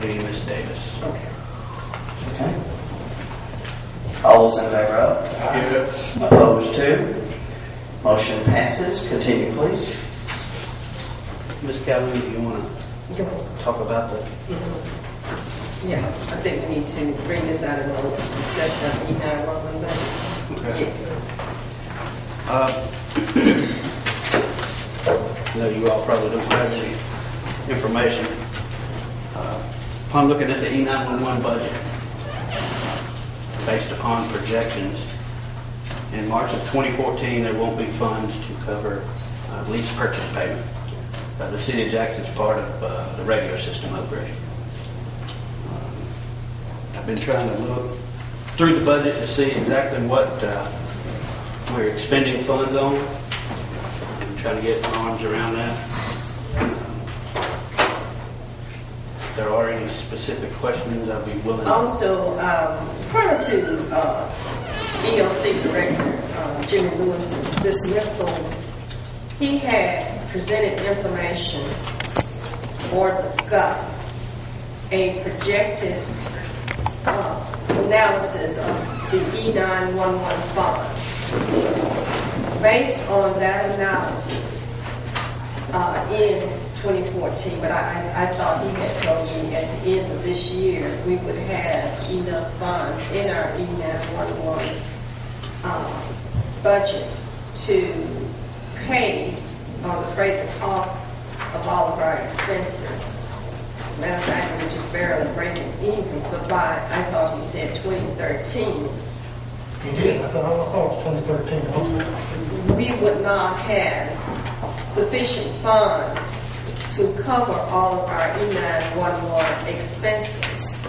Deputy Miss Davis. Okay. All those in favor of? Yes. Opposed to? Motion passes. Continue, please. Ms. Calhoun, do you want Go to ahead. talk about the Yeah, I think we need to bring this out of the discussion of E911 budget. Okay. Yes. I know you all probably don't have any information. Upon looking at the E911 budget, based upon projections, in March of 2014, there won't be funds to cover lease purchase payment. The City of Jackson's part of the radio system upgrade. I've been trying to look through the budget to see exactly what we're expending funds on. I'm trying to get my arms around that. If there are any specific questions, I'd be willing to. Also, prior to EOC Director Jimmy Lewis's dismissal, he had presented information or discussed a projected analysis of the E911 funds. Based on that analysis in 2014, but I thought he had told me at the end of this year we would have enough funds in our E911 budget to pay, I'm afraid, the cost of all of our expenses. As a matter of fact, we're just barely breaking even, but by, I thought he said 2013. He did. I thought it was 2013. We would not have sufficient funds to cover all of our E911 expenses.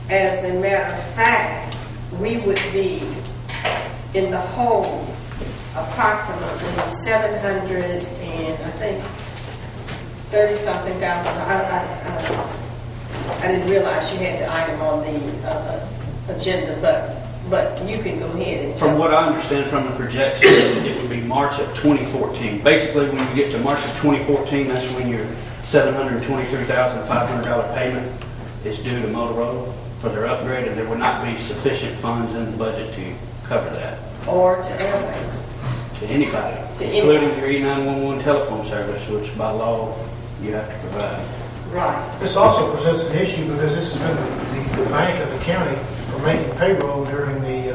As a matter of fact, we would be in the hole approximately 700 and I think 30-something thousand. I didn't realize you had the item on the agenda, but you can go ahead and tell. From what I understand from the projections, it would be March of 2014. Basically, when you get to March of 2014, that's when your $723,500 payment is due to Motorola for their upgrade, and there would not be sufficient funds in the budget to cover that. Or to Airwaves. To anybody, including your E911 telephone service, which by law you have to provide. Right. This also presents an issue because this has been the bank of the county for making payroll during the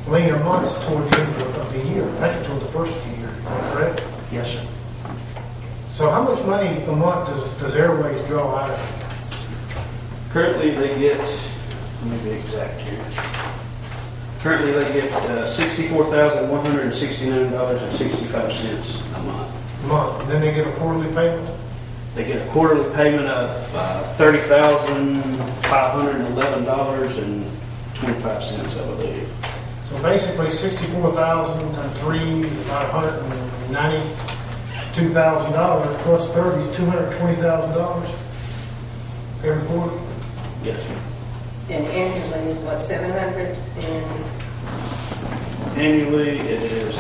leaner months toward the end of the year, actually toward the first of the year, correct? Yes, sir. So how much money a month does Airways draw out of it? Currently they get, let me be exact here. Currently they get $64,169.65 a month. And then they get a quarterly payment? They get a quarterly payment of $30,511.25, I believe. So basically 64,000 times 3 is about $192,000 plus 30 is $220,000 every quarter. Yes, sir. And annually is what, 700 and Annually, it is,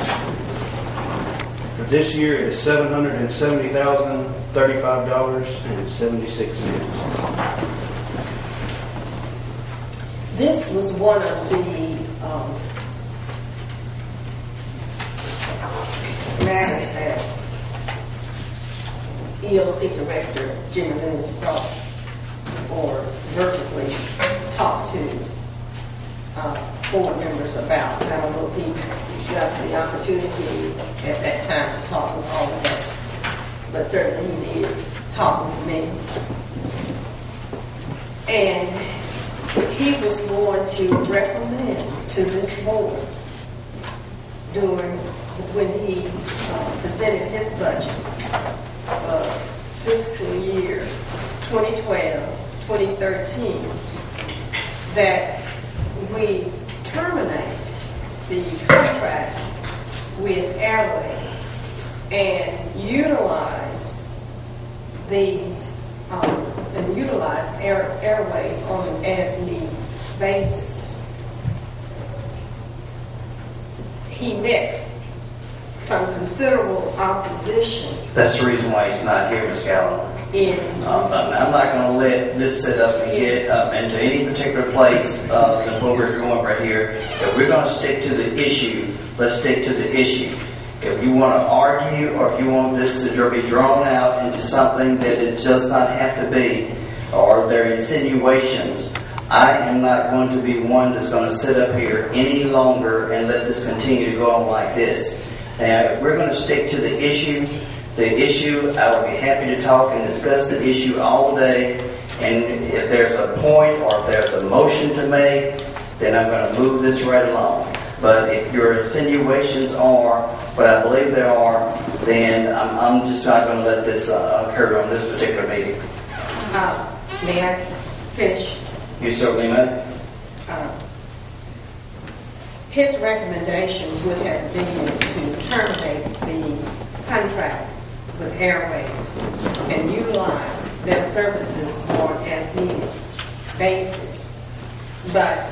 for this year, it is $770,035.76. this was one of the matters that EOC Director Jimmy Lewis brought or virtually talked to board members about. I don't know if he got the opportunity at that time to talk with all of us, but certainly he did talk with me. And he was going to recommend to this board when he presented his budget fiscal year 2012-2013 that we terminate the contract with Airways and utilize these Airways on an as-need basis. He met some considerable opposition. That's the reason why he's not here, Ms. Gallo. in, I'm not going to let this sit up and get up into any particular place than where we're going right here. If we're going to stick to the issue, let's stick to the issue. If you want to argue or if you want this to be drawn out into something that it does not have to be, or there are insinuations, I am not going to be one that's going to sit up here any longer and let this continue to go on like this. Now, if we're going to stick to the issue, I will be happy to talk and discuss the issue all day. And if there's a point or if there's a motion to make, then I'm going to move this right along. But if your insinuations are what I believe they are, then I'm just not going to let this occur on this particular meeting. may I finish? You certainly may. His recommendation would have been to terminate the contract with Airwaves and utilize their services on an as-needed basis. But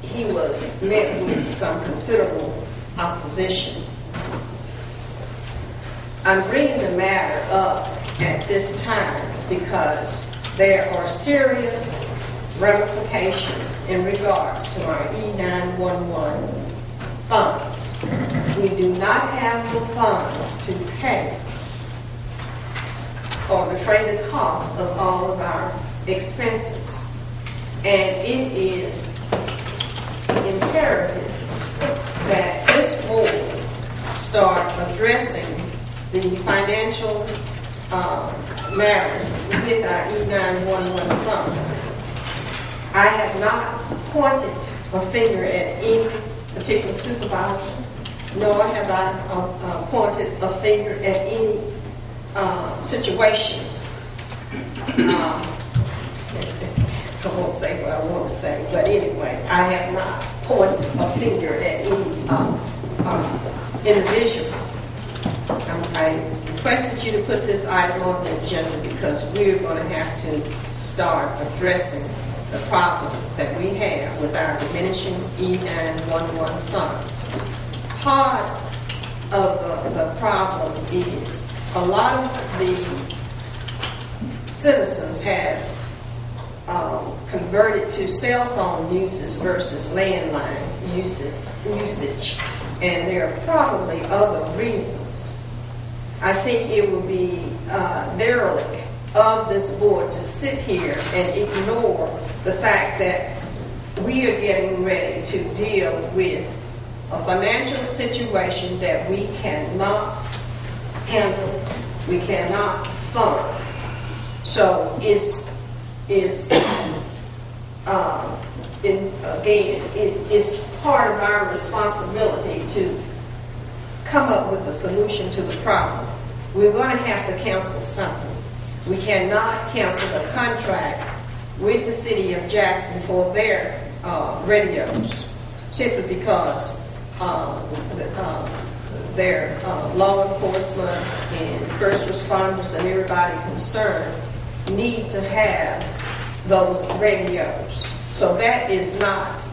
he was met with some considerable opposition. I'm bringing the matter up at this time because there are serious ramifications in regards to our E911 funds. We do not have the funds to pay or defray the cost of all of our expenses. And it is imperative that this board start addressing the financial matters with our E911 funds. I have not pointed a finger at any particular supervisor, nor have I pointed a finger at any situation. I won't say what I want to say, but anyway, I have not pointed a finger at any individual. I requested you to put this item on the agenda because we're going to have to start addressing the problems that we have with our diminishing E911 funds. Part of the problem is a lot of the citizens have converted to cell phone uses versus landline usage, and there are probably other reasons. I think it would be derelict of this board to sit here and ignore the fact that we are getting ready to deal with a financial situation that we cannot handle, we cannot fund. So it's part of our responsibility to come up with a solution to the problem. We're going to have to cancel something. We cannot cancel the contract with the city of Jackson for their radios, simply because their law enforcement and first responders and everybody concerned need to have those radios. So that is not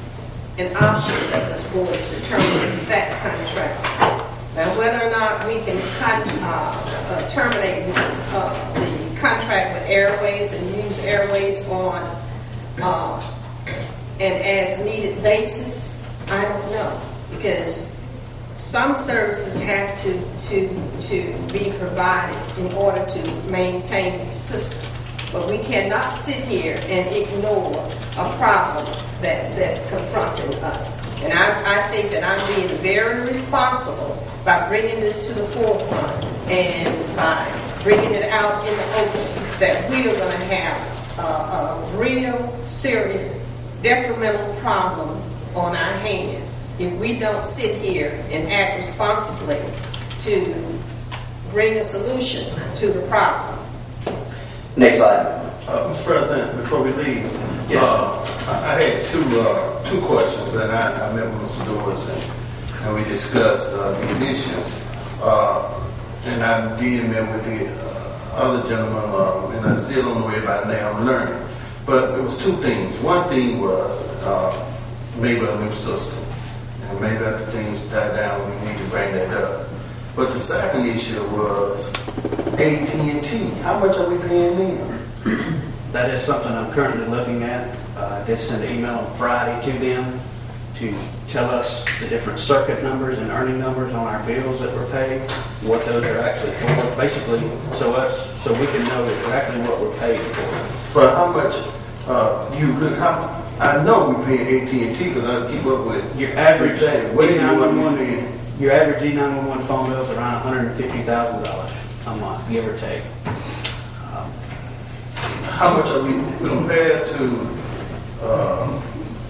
an option for this board to terminate that contract. Now, whether or not we can terminate the contract with Airways and use Airways on an as-needed basis, I don't know, because some services have to be provided in order to maintain the system. But we cannot sit here and ignore a problem that's confronting us. And I think that I'm being very responsible by bringing this to the forefront and by bringing it out in the open that we are going to have a real serious detrimental problem on our hands if we don't sit here and act responsibly to bring a solution to the problem. Next item. Mr. President, before we leave, yes, I had two questions, and I met with Mr. Doris, and we discussed these issues. And I did meet with the other gentleman, and I still don't know everybody now, I'm learning. But it was two things. One thing was maybe a new system, and maybe after things die down, we need to bring that up. But the second issue was AT&T. How much are we paying them? That is something I'm currently looking at. I did send an email on Friday to them to tell us the different circuit numbers and earning numbers on our bills that were paid, what those are actually for, basically, so we can know exactly what we're paid for. But how much, I know we pay AT&T because I keep up with Your average way more than we pay. Your average E911 phone bill is around $150,000 a month, give or take. How much are we compared to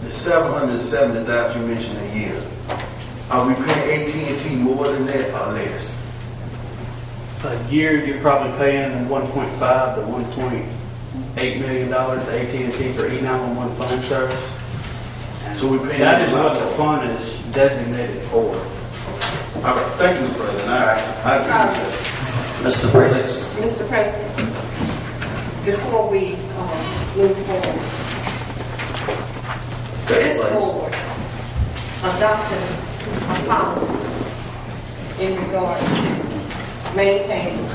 the 770 that you mentioned a year? Are we paying AT&T more than that or less? A year, you're probably paying 1.5 to 1.8 million dollars to AT&T for E911 phone service. And So we're paying that is a lot what the more. fund is designated for. All right, thank you, Mr. President. I agree with that. Mr. Felix? Mr. President, before we move forward, this board adopted a policy in regards to maintaining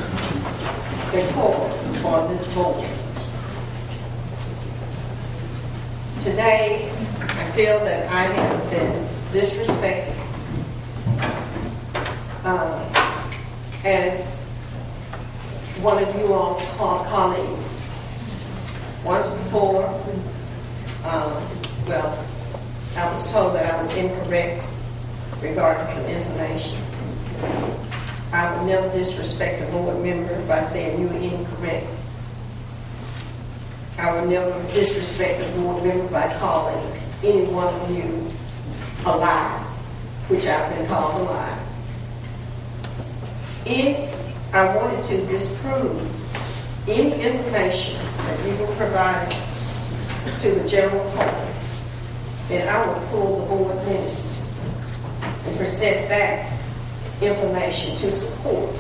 report on this board. Today, I feel that I have been disrespected as one of you all's colleagues. Once before, I was told that I was incorrect regarding some information. I would never disrespect a board member by saying you were incorrect. I would never disrespect a board member by calling any one of you a liar, which I've been called a liar. If I wanted to disprove any information that you were providing to the general public, then I would pull the board minutes and present that information to support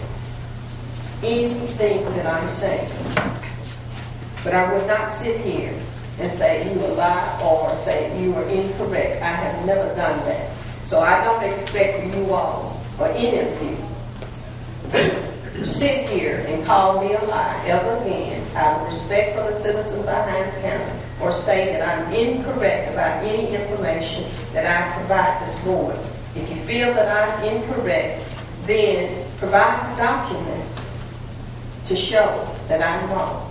anything that I'm saying. But I would not sit here and say you were lie or say you were incorrect. I have never done that. So I don't expect you all or any of you to sit here and call me a lie ever again out of respect for the citizens of Hinds County or say that I'm incorrect about any information that I provide this board. If you feel that I'm incorrect, then provide the documents to show that I'm wrong.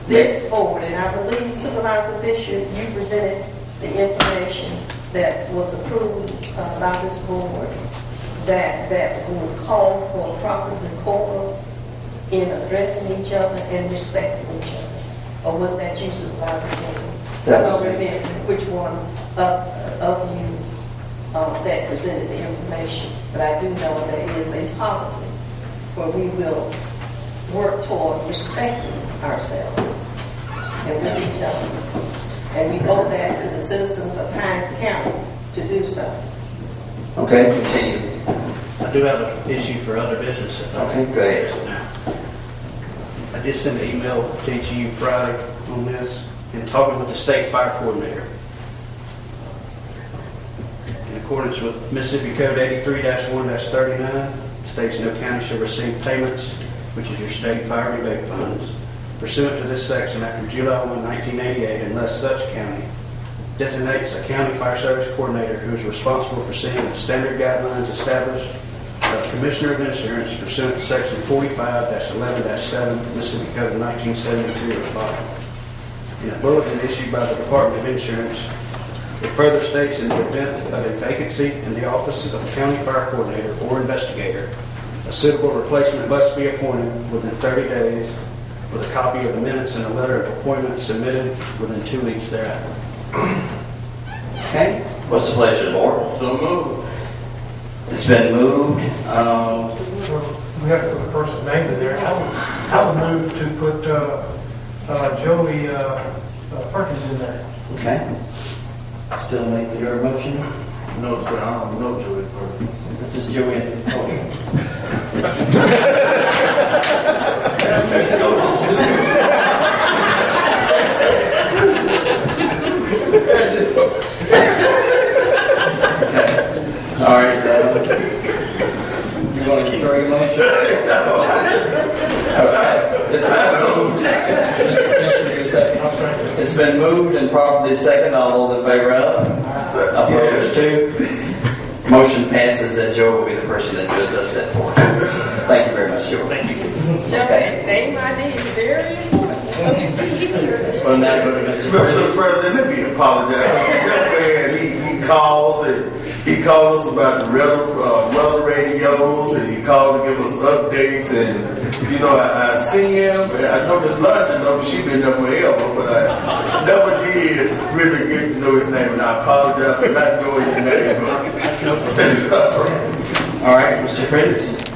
This board, and I believe Supervisor Bishop, you presented the information that was approved by this board that would call for proper decorum in addressing each other and respecting each other. Or was that you, Supervisor Bishop? I don't remember which one of you that presented the information, but I do know there is a policy where we will work toward respecting ourselves and with each other. And we owe that to the citizens of Hinds County to do so. Okay, continue. I do have an issue for other business. Okay, go ahead. I did send an email to each of you Friday on this and talking with the state fire coordinator. In accordance with Mississippi Code 83-1-39, states no county shall receive payments, which is your state fire rebate funds, pursuant to this section after July 1, 1988, unless such county designates a county fire service coordinator who is responsible for seeing the standard guidelines established by the Commissioner of Insurance pursuant to section 45-11-7 Mississippi Code of 1972 or filed. In a bulletin issued by the Department of Insurance, it further states in the event of a vacancy in the office of county fire coordinator or investigator, a suitable replacement must be appointed within 30 days with a copy of the minutes and a letter of appointment submitted within 2 weeks thereafter. Okay, what's the pleasure of the board? So moved. It's been moved. We have to put the person's name in there. I would move to put Joey Perkins in there. Okay. Still make your motion? No, sir, I don't know Joey Perkins. This is Joanne. All right. It's been moved and properly second. All those in favor of? Opposed to? Motion passes that Joe will be the person that does that for us. Thank you very much, Joe. Thank you. Joe, name ID is very important. Well, now go to Mr. Mr. Curtis. President, let me apologize. He calls and he calls us about the weather radios, and he called to give us updates. And you know, I see him. And I know Miss Lunch, she been there forever, but I never did really get to know his name, and I apologize for not knowing his name. All right, Mr. Curtis.